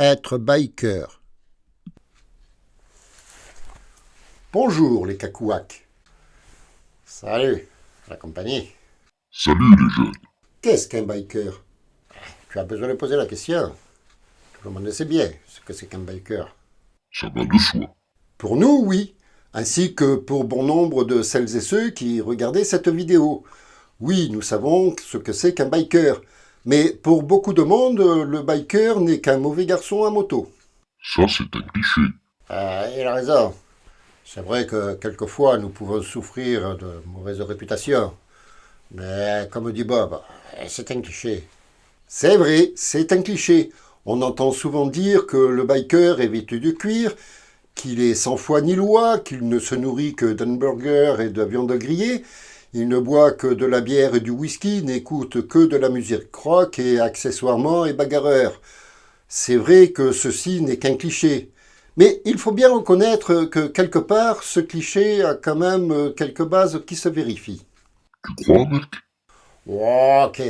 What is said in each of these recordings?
Être biker. Bonjour les cacouacs. Salut, la compagnie. Salut les jeunes. Qu'est-ce qu'un biker? Tu as besoin de poser la question. Tout le monde sait bien ce que c'est qu'un biker. Ça va de soi. Pour nous, oui, ainsi que pour bon nombre de celles et ceux qui regardaient cette vidéo. Oui, nous savons ce que c'est qu'un biker. Mais pour beaucoup de monde, le biker n'est qu'un mauvais garçon à moto. Ça, c'est un cliché. Il a raison. C'est vrai que quelquefois nous pouvons souffrir de mauvaise réputation. Mais comme dit Bob, c'est un cliché. C'est vrai, c'est un cliché. On entend souvent dire que le biker est vêtu de cuir, qu'il est sans foi ni loi, qu'il ne se nourrit que d'hamburgers et de viande grillée, il ne boit que de la bière et du whisky, n'écoute que de la musique rock et accessoirement est bagarreur. C'est vrai que ceci n'est qu'un cliché. Mais il faut bien reconnaître que quelque part, ce cliché a quand même quelques bases qui se vérifient. Tu crois, mec? Ok,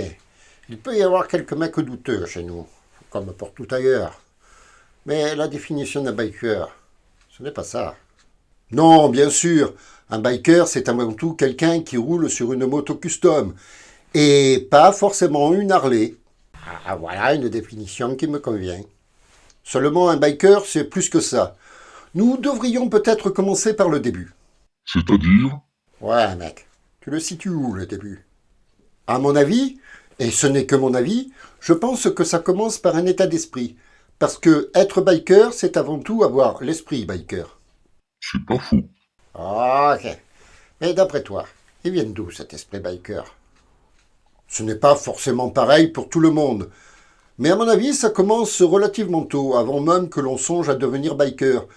il peut y avoir quelques mecs douteux chez nous, comme pour tout ailleurs. Mais la définition d'un biker, ce n'est pas ça. Non, bien sûr, un biker, c'est avant tout quelqu'un qui roule sur une moto custom, et pas forcément une Harley. Ah, voilà une définition qui me convient. Seulement un biker, c'est plus que ça. Nous devrions peut-être commencer par le début. C'est-à-dire? Ouais, mec, tu le situes où le début? À mon avis, et ce n'est que mon avis, je pense que ça commence par un état d'esprit. Parce que être biker, c'est avant tout avoir l'esprit biker. C'est pas faux. Ok. Mais d'après toi, il vient d'où cet esprit biker? Ce n'est pas forcément pareil pour tout le monde. Mais à mon avis, ça commence relativement tôt, avant même que l'on songe à devenir biker.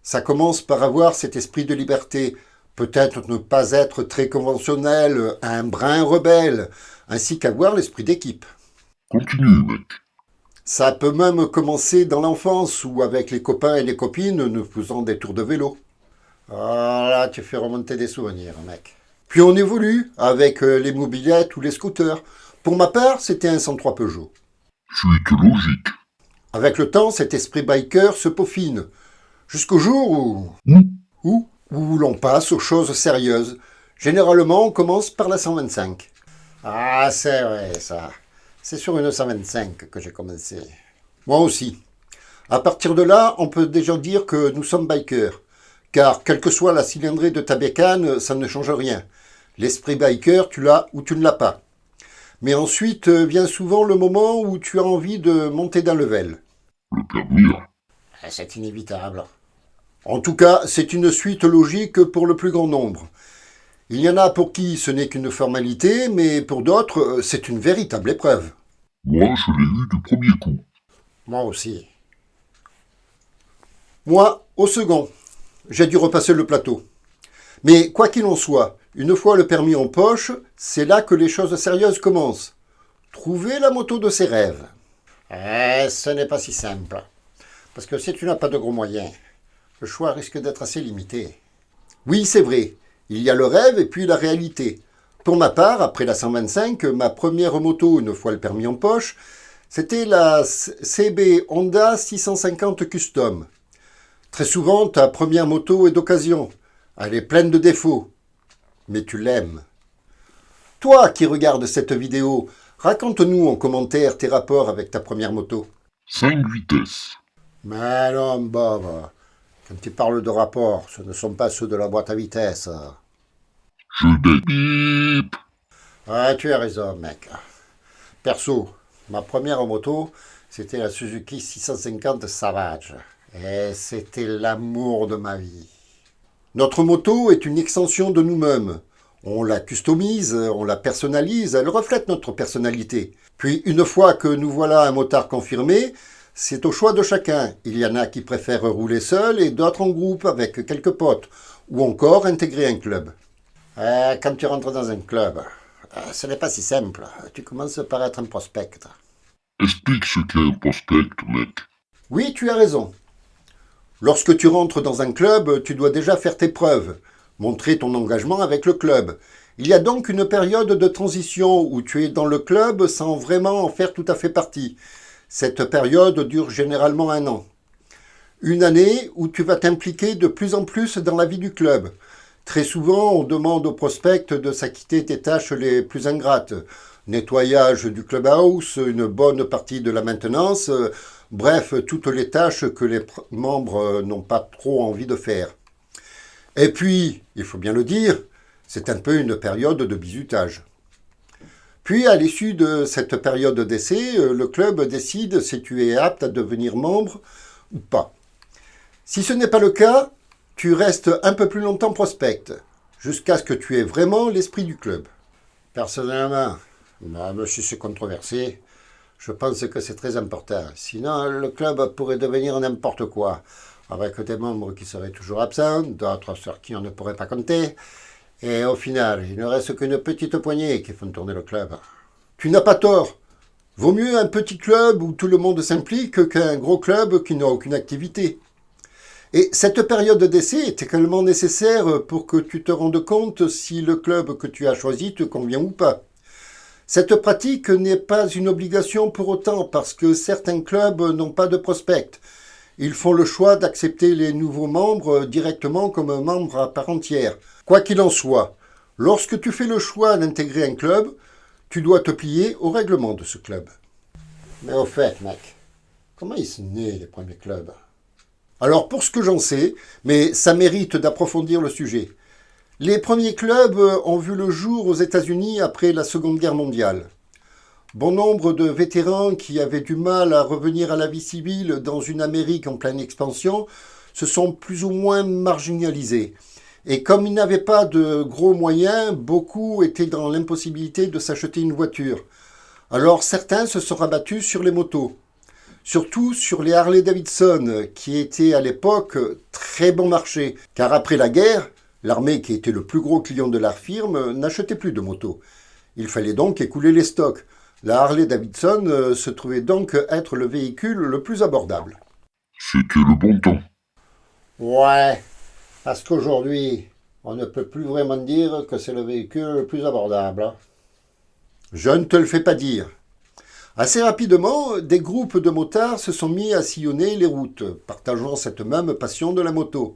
Ça commence par avoir cet esprit de liberté, peut-être ne pas être très conventionnel, un brin rebelle, ainsi qu'avoir l'esprit d'équipe. Continue, mec. Ça peut même commencer dans l'enfance, ou avec les copains et les copines, nous faisant des tours de vélo. Voilà, tu fais remonter des souvenirs, mec. Puis on évolue, avec les mobylettes ou les scooters. Pour ma part, c'était un 103 Peugeot. Suite logique. Avec le temps, cet esprit biker se peaufine, jusqu'au jour Où? où l'on passe aux choses sérieuses. Généralement, on commence par la 125. Ah, c'est vrai, ça. C'est sur une 125 que j'ai commencé. Moi aussi. À partir de là, on peut déjà dire que nous sommes bikers. Car, quelle que soit la cylindrée de ta bécane, ça ne change rien. L'esprit biker, tu l'as ou tu ne l'as pas. Mais ensuite vient souvent le moment où tu as envie de monter d'un level. Le permis A. C'est inévitable. En tout cas, c'est une suite logique pour le plus grand nombre. Il y en a pour qui ce n'est qu'une formalité, mais pour d'autres, c'est une véritable épreuve. Moi, je l'ai eu du premier coup. Moi aussi. Moi, au second, j'ai dû repasser le plateau. Mais quoi qu'il en soit, une fois le permis en poche, c'est là que les choses sérieuses commencent. Trouver la moto de ses rêves. Ce n'est pas si simple. Parce que si tu n'as pas de gros moyens, le choix risque d'être assez limité. Oui, c'est vrai. Il y a le rêve et puis la réalité. Pour ma part, après la 125, ma première moto, une fois le permis en poche, c'était la CB Honda 650 Custom. Très souvent, ta première moto est d'occasion. Elle est pleine de défauts. Mais tu l'aimes. Toi qui regardes cette vidéo, raconte-nous en commentaire tes rapports avec ta première moto. 5 vitesses. Mais non, Bob, quand tu parles de rapports, ce ne sont pas ceux de la boîte à vitesse. Je débip. Ah, tu as raison, mec. Perso, ma première moto, c'était la Suzuki 650 Savage. Et c'était l'amour de ma vie. Notre moto est une extension de nous-mêmes. On la customise, on la personnalise, elle reflète notre personnalité. Puis, une fois que nous voilà un motard confirmé, c'est au choix de chacun. Il y en a qui préfèrent rouler seul et d'autres en groupe avec quelques potes, ou encore intégrer un club. Quand tu rentres dans un club, ce n'est pas si simple. Tu commences par être un prospect. Explique ce qu'est un prospect, mec. Oui, tu as raison. Lorsque tu rentres dans un club, tu dois déjà faire tes preuves, montrer ton engagement avec le club. Il y a donc une période de transition où tu es dans le club sans vraiment en faire tout à fait partie. Cette période dure généralement 1 an. Une année où tu vas t'impliquer de plus en plus dans la vie du club. Très souvent, on demande aux prospects de s'acquitter des tâches les plus ingrates. Nettoyage du clubhouse, une bonne partie de la maintenance, bref, toutes les tâches que les membres n'ont pas trop envie de faire. Et puis, il faut bien le dire, c'est un peu une période de bizutage. Puis, à l'issue de cette période d'essai, le club décide si tu es apte à devenir membre ou pas. Si ce n'est pas le cas, tu restes un peu plus longtemps prospect, jusqu'à ce que tu aies vraiment l'esprit du club. Personnellement, même si c'est controversé, je pense que c'est très important. Sinon, le club pourrait devenir n'importe quoi, avec des membres qui seraient toujours absents, d'autres sur qui on ne pourrait pas compter. Et au final, il ne reste qu'une petite poignée qui font tourner le club. Tu n'as pas tort. Vaut mieux un petit club où tout le monde s'implique qu'un gros club qui n'a aucune activité. Et cette période d'essai est également nécessaire pour que tu te rendes compte si le club que tu as choisi te convient ou pas. Cette pratique n'est pas une obligation pour autant parce que certains clubs n'ont pas de prospect. Ils font le choix d'accepter les nouveaux membres directement comme membres à part entière. Quoi qu'il en soit, lorsque tu fais le choix d'intégrer un club, tu dois te plier au règlement de ce club. Mais au fait, mec, comment ils sont nés les premiers clubs ? Alors pour ce que j'en sais, mais ça mérite d'approfondir le sujet. Les premiers clubs ont vu le jour aux États-Unis après la Seconde Guerre mondiale. Bon nombre de vétérans qui avaient du mal à revenir à la vie civile dans une Amérique en pleine expansion se sont plus ou moins marginalisés. Et comme ils n'avaient pas de gros moyens, beaucoup étaient dans l'impossibilité de s'acheter une voiture. Alors certains se sont rabattus sur les motos. Surtout sur les Harley-Davidson, qui étaient à l'époque très bon marché. Car après la guerre, l'armée, qui était le plus gros client de la firme, n'achetait plus de motos. Il fallait donc écouler les stocks. La Harley-Davidson se trouvait donc être le véhicule le plus abordable. C'était le bon temps. Ouais, parce qu'aujourd'hui, on ne peut plus vraiment dire que c'est le véhicule le plus abordable. Hein. Je ne te le fais pas dire. Assez rapidement, des groupes de motards se sont mis à sillonner les routes, partageant cette même passion de la moto.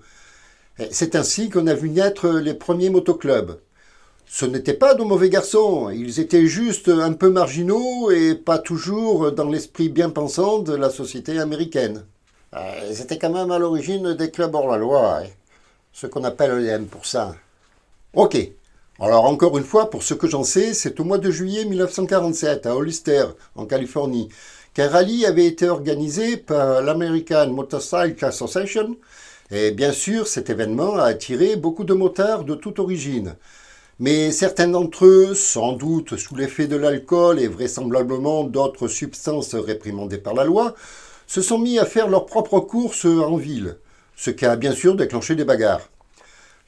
Et c'est ainsi qu'on a vu naître les premiers motoclubs. Ce n'étaient pas de mauvais garçons, ils étaient juste un peu marginaux et pas toujours dans l'esprit bien pensant de la société américaine. Ils étaient quand même à l'origine des clubs hors la loi, hein, ce qu'on appelle les 1%. Ok, alors encore une fois, pour ce que j'en sais, c'est au mois de juillet 1947 à Hollister, en Californie, qu'un rallye avait été organisé par l'American Motorcycle Association, et bien sûr cet événement a attiré beaucoup de motards de toute origine. Mais certains d'entre eux, sans doute sous l'effet de l'alcool et vraisemblablement d'autres substances réprimandées par la loi, se sont mis à faire leurs propres courses en ville, ce qui a bien sûr déclenché des bagarres.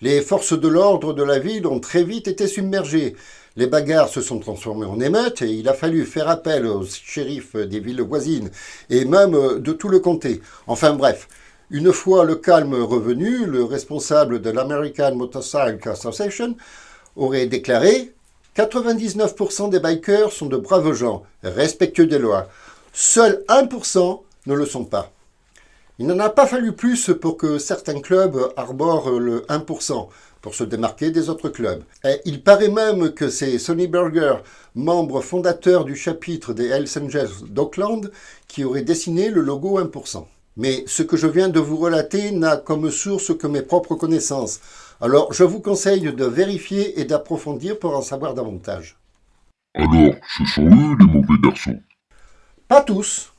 Les forces de l'ordre de la ville ont très vite été submergées. Les bagarres se sont transformées en émeutes et il a fallu faire appel aux shérifs des villes voisines et même de tout le comté. Enfin bref, une fois le calme revenu, le responsable de l'American Motorcycle Association aurait déclaré « 99% des bikers sont de braves gens, respectueux des lois. Seuls 1% ne le sont pas. » Il n'en a pas fallu plus pour que certains clubs arborent le 1% pour se démarquer des autres clubs. Et il paraît même que c'est Sonny Berger, membre fondateur du chapitre des Hells Angels d'Oakland, qui aurait dessiné le logo 1%. Mais ce que je viens de vous relater n'a comme source que mes propres connaissances. Alors je vous conseille de vérifier et d'approfondir pour en savoir davantage. Alors, ce sont eux les mauvais garçons. Pas tous.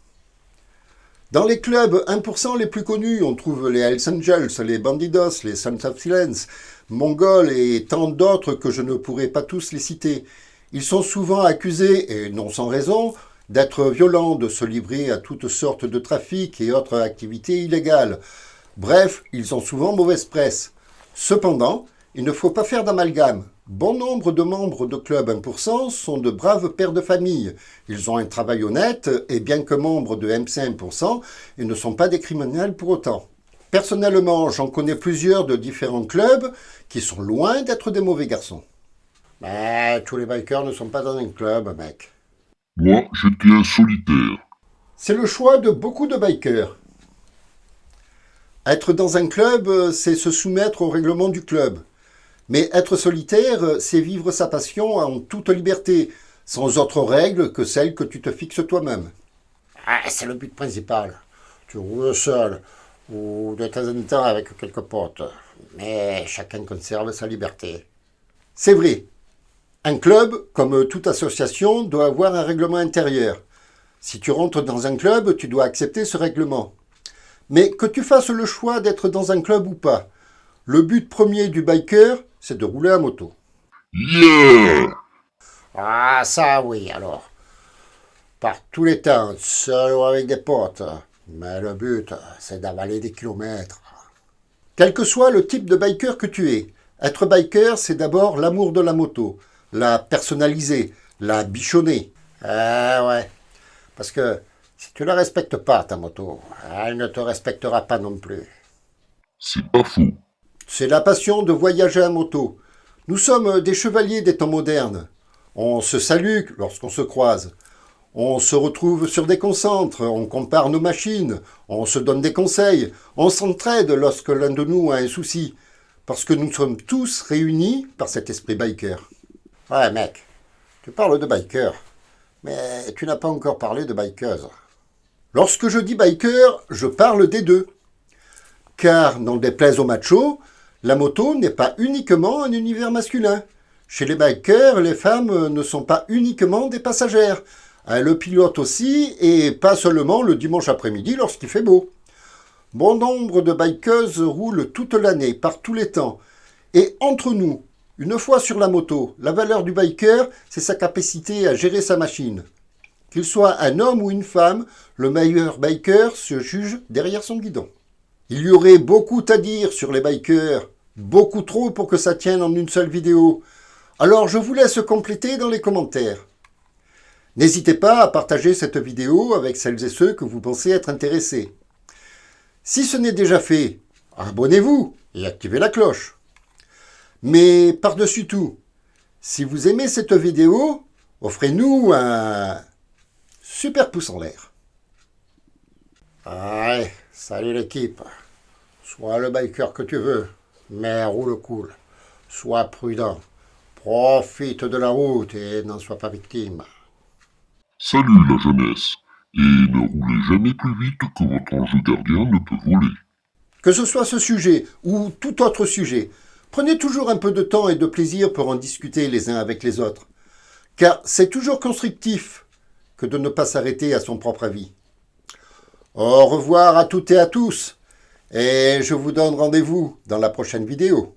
Dans les clubs 1% les plus connus, on trouve les Hells Angels, les Bandidos, les Sons of Silence, Mongol et tant d'autres que je ne pourrai pas tous les citer. Ils sont souvent accusés, et non sans raison, d'être violents, de se livrer à toutes sortes de trafics et autres activités illégales. Bref, ils ont souvent mauvaise presse. Cependant, il ne faut pas faire d'amalgame. Bon nombre de membres de Club 1% sont de braves pères de famille. Ils ont un travail honnête et bien que membres de MC 1%, ils ne sont pas des criminels pour autant. Personnellement, j'en connais plusieurs de différents clubs qui sont loin d'être des mauvais garçons. Mais tous les bikers ne sont pas dans un club, mec. Moi, j'étais un solitaire. C'est le choix de beaucoup de bikers. Être dans un club, c'est se soumettre aux règlements du club. Mais être solitaire, c'est vivre sa passion en toute liberté, sans autres règles que celles que tu te fixes toi-même. Ah, c'est le but principal. Tu roules seul, ou de temps en temps avec quelques potes. Mais chacun conserve sa liberté. C'est vrai. Un club, comme toute association, doit avoir un règlement intérieur. Si tu rentres dans un club, tu dois accepter ce règlement. Mais que tu fasses le choix d'être dans un club ou pas, le but premier du biker, c'est de rouler à moto. Yeah! Ah, ça oui, alors. Par tous les temps, seul ou avec des potes. Mais le but, c'est d'avaler des kilomètres. Quel que soit le type de biker que tu es, être biker, c'est d'abord l'amour de la moto, la personnaliser, la bichonner. Ouais. Parce que si tu ne la respectes pas, ta moto, elle ne te respectera pas non plus. C'est pas faux. C'est la passion de voyager à moto. Nous sommes des chevaliers des temps modernes. On se salue lorsqu'on se croise. On se retrouve sur des concentres, on compare nos machines, on se donne des conseils, on s'entraide lorsque l'un de nous a un souci. Parce que nous sommes tous réunis par cet esprit biker. Ouais mec, tu parles de biker, mais tu n'as pas encore parlé de bikeuse. Lorsque je dis biker, je parle des deux. Car, n'en déplaise aux machos, la moto n'est pas uniquement un univers masculin. Chez les bikers, les femmes ne sont pas uniquement des passagères. Elles pilotent aussi, et pas seulement le dimanche après-midi lorsqu'il fait beau. Bon nombre de bikeuses roulent toute l'année, par tous les temps. Et entre nous, une fois sur la moto, la valeur du biker, c'est sa capacité à gérer sa machine. Qu'il soit un homme ou une femme, le meilleur biker se juge derrière son guidon. Il y aurait beaucoup à dire sur les bikers, beaucoup trop pour que ça tienne en une seule vidéo. Alors je vous laisse compléter dans les commentaires. N'hésitez pas à partager cette vidéo avec celles et ceux que vous pensez être intéressés. Si ce n'est déjà fait, abonnez-vous et activez la cloche. Mais par-dessus tout, si vous aimez cette vidéo, offrez-nous un super pouce en l'air. Allez, salut l'équipe. Sois le biker que tu veux, mais roule cool. Sois prudent. Profite de la route et n'en sois pas victime. Salut la jeunesse. Et ne roulez jamais plus vite que votre ange gardien ne peut voler. Que ce soit ce sujet ou tout autre sujet, prenez toujours un peu de temps et de plaisir pour en discuter les uns avec les autres. Car c'est toujours constructif que de ne pas s'arrêter à son propre avis. Au revoir à toutes et à tous, et je vous donne rendez-vous dans la prochaine vidéo.